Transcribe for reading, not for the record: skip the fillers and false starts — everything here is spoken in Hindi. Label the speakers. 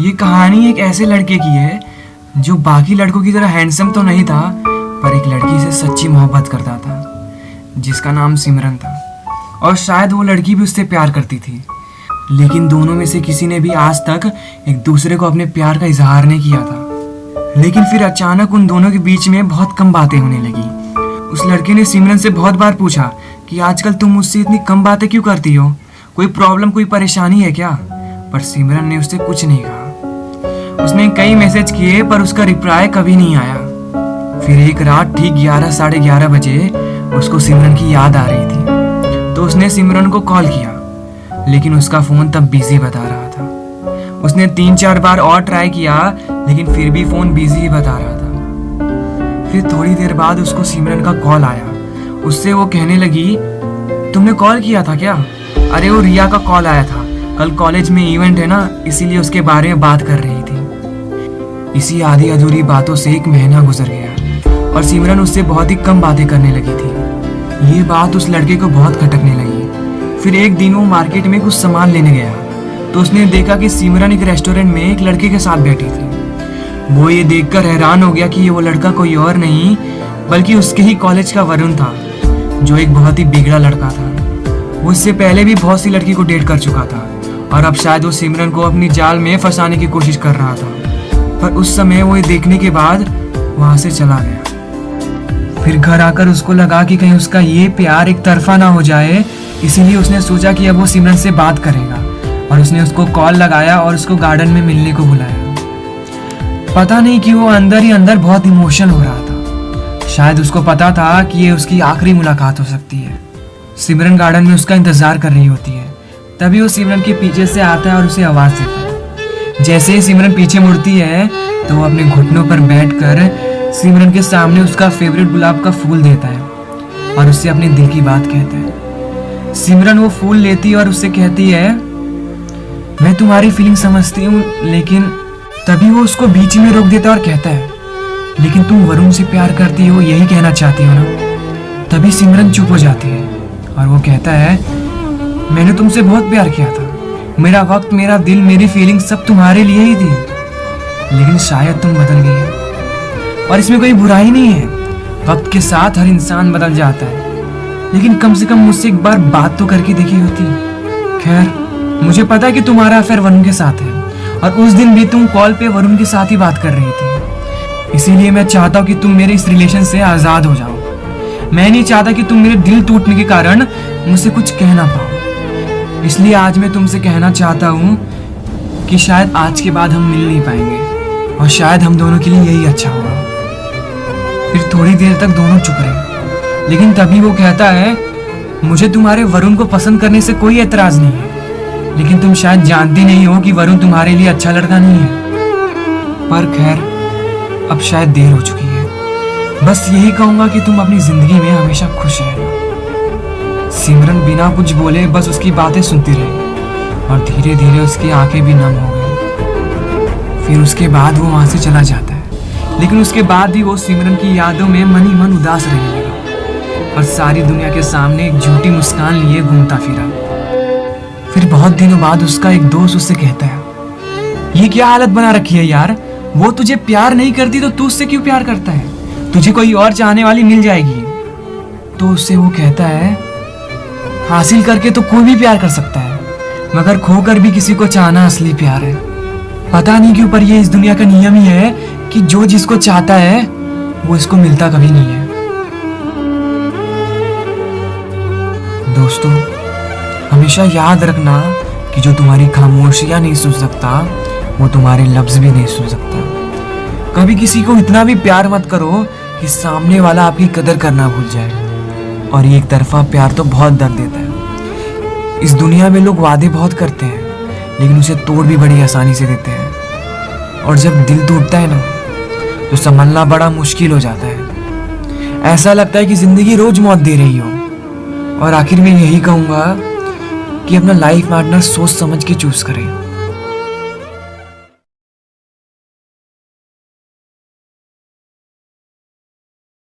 Speaker 1: ये कहानी एक ऐसे लड़के की है जो बाकी लड़कों की तरह हैंडसम तो नहीं था, पर एक लड़की से सच्ची मोहब्बत करता था जिसका नाम सिमरन था। और शायद वो लड़की भी उससे प्यार करती थी, लेकिन दोनों में से किसी ने भी आज तक एक दूसरे को अपने प्यार का इजहार नहीं किया था। लेकिन फिर अचानक उन दोनों के बीच में बहुत कम बातें होने लगी। उस लड़के ने सिमरन से बहुत बार पूछा कि आजकल तुम मुझसे इतनी कम बातें क्यों करती हो, कोई प्रॉब्लम, कोई परेशानी है क्या? पर सिमरन ने उससे कुछ नहीं कहा। उसने कई मैसेज किए पर उसका रिप्लाई कभी नहीं आया। फिर एक रात ठीक 11 साढ़े 11 बजे उसको सिमरन की याद आ रही थी, तो उसने सिमरन को कॉल किया, लेकिन उसका फोन तब बिजी बता रहा था। उसने 3-4 बार और ट्राई किया, लेकिन फिर भी फोन बिजी ही बता रहा था। फिर थोड़ी देर बाद उसको सिमरन का कॉल आया। उससे वो कहने लगी, तुमने कॉल किया था क्या? अरे वो रिया का कॉल आया था, कल कॉलेज में इवेंट है ना, इसीलिए उसके बारे में बात कर रही थी। इसी आधी अधूरी बातों से 1 महीना गुजर गया और सिमरन उससे बहुत ही कम बातें करने लगी थी। ये बात उस लड़के को बहुत खटकने लगी। फिर एक दिन वो मार्केट में कुछ सामान लेने गया, तो उसने देखा कि सिमरन एक रेस्टोरेंट में एक लड़के के साथ बैठी थी। वो ये देखकर हैरान हो गया कि ये वो लड़का कोई और नहीं बल्कि उसके ही कॉलेज का वरुण था, जो एक बहुत ही बिगड़ा लड़का था। वो इससे पहले भी बहुत सी लड़की को डेट कर चुका था और अब शायद वो सिमरन को अपनी जाल में फंसाने की कोशिश कर रहा था। पर उस समय वो ये देखने के बाद वहां से चला गया। फिर घर आकर उसको लगा कि कहीं उसका ये प्यार एक तरफा ना हो जाए, इसीलिए उसने सोचा कि अब वो सिमरन से बात करेगा और उसने उसको कॉल लगाया और उसको गार्डन में मिलने को बुलाया। पता नहीं कि वो अंदर ही अंदर बहुत इमोशनल हो रहा था। शायद उसको पता था कि ये उसकी आखिरी मुलाकात हो सकती है। सिमरन गार्डन में उसका इंतजार कर रही होती है। तभी वो सिमरन के पीछे से आता है और उसे आवाज देता है। जैसे ही सिमरन पीछे मुड़ती है तो वो अपने घुटनों पर बैठकर सिमरन के सामने उसका फेवरेट गुलाब का फूल देता है और उससे अपने दिल की बात कहता है। सिमरन वो फूल लेती है और उससे कहती है, मैं तुम्हारी फीलिंग समझती हूँ, लेकिन तभी वो उसको बीच में रोक देता है और कहता है, लेकिन तुम वरुण से प्यार करती हो, यही कहना चाहती हो ना? तभी सिमरन चुप हो जाती है और वो कहता है, मैंने तुमसे बहुत प्यार किया था, मेरा वक्त, मेरा दिल, मेरी फीलिंग सब तुम्हारे लिए ही थी, लेकिन शायद तुम बदल गई हो। और इसमें कोई बुराई नहीं है, वक्त के साथ हर इंसान बदल जाता है, लेकिन कम से कम मुझसे एक बार बात तो करके देखी होती। खैर, मुझे पता है कि तुम्हारा अफेयर वरुण के साथ है और उस दिन भी तुम कॉल पे वरुण के साथ ही बात कर रही थी, इसीलिए मैं चाहता हूँ कि तुम मेरे इस रिलेशन से आज़ाद हो जाओ। मैं नहीं चाहता कि तुम मेरे दिल टूटने के कारण मुझसे कुछ कह ना पाओ। इसलिए आज मैं तुमसे कहना चाहता हूँ कि शायद आज के बाद हम मिल नहीं पाएंगे और शायद हम दोनों के लिए यही अच्छा होगा। फिर थोड़ी देर तक दोनों चुप रहे, लेकिन तभी वो कहता है, मुझे तुम्हारे वरुण को पसंद करने से कोई एतराज नहीं है, लेकिन तुम शायद जानती नहीं हो कि वरुण तुम्हारे लिए अच्छा लड़का नहीं है। पर खैर, अब शायद देर हो चुकी है। बस यही कहूंगा कि तुम अपनी जिंदगी में हमेशा खुश रहना। सिमरन बिना कुछ बोले बस उसकी बातें सुनती रही और धीरे धीरे उसकी आंखें भी नम हो गई। फिर उसके बाद वो वहां से चला जाता है, लेकिन उसके बाद भी वो सिमरन की यादों में मन ही मन उदास रहने लगा और सारी दुनिया के सामने एक झूठी मुस्कान लिए घूमता फिरा। फिर बहुत दिनों बाद उसका एक दोस्त उससे कहता है, ये क्या हालत बना रखी है यार, वो तुझे प्यार नहीं करती तो तू उससे क्यों प्यार करता है? तुझे कोई और चाहने वाली मिल जाएगी। तो उससे वो कहता है, हासिल करके तो कोई भी प्यार कर सकता है, मगर खोकर भी किसी को चाहना असली प्यार है। पता नहीं क्यों, पर ये इस दुनिया का नियम ही है कि जो जिसको चाहता है वो इसको मिलता कभी नहीं है। दोस्तों, हमेशा याद रखना कि जो तुम्हारी खामोशियां नहीं सुन सकता, वो तुम्हारे लफ्ज भी नहीं सुन सकता। कभी किसी को इतना भी प्यार मत करो कि सामने वाला आपकी कदर करना भूल जाए। और ये एक तरफा प्यार तो बहुत दर्द देता है। इस दुनिया में लोग वादे बहुत करते हैं, लेकिन उसे तोड़ भी बड़ी आसानी से देते हैं। और जब दिल टूटता है ना, तो संभलना बड़ा मुश्किल हो जाता है। ऐसा लगता है कि जिंदगी रोज मौत दे रही हो। और आखिर में यही कहूँगा कि अपना लाइफ पार्टनर सोच समझ के चूज करें।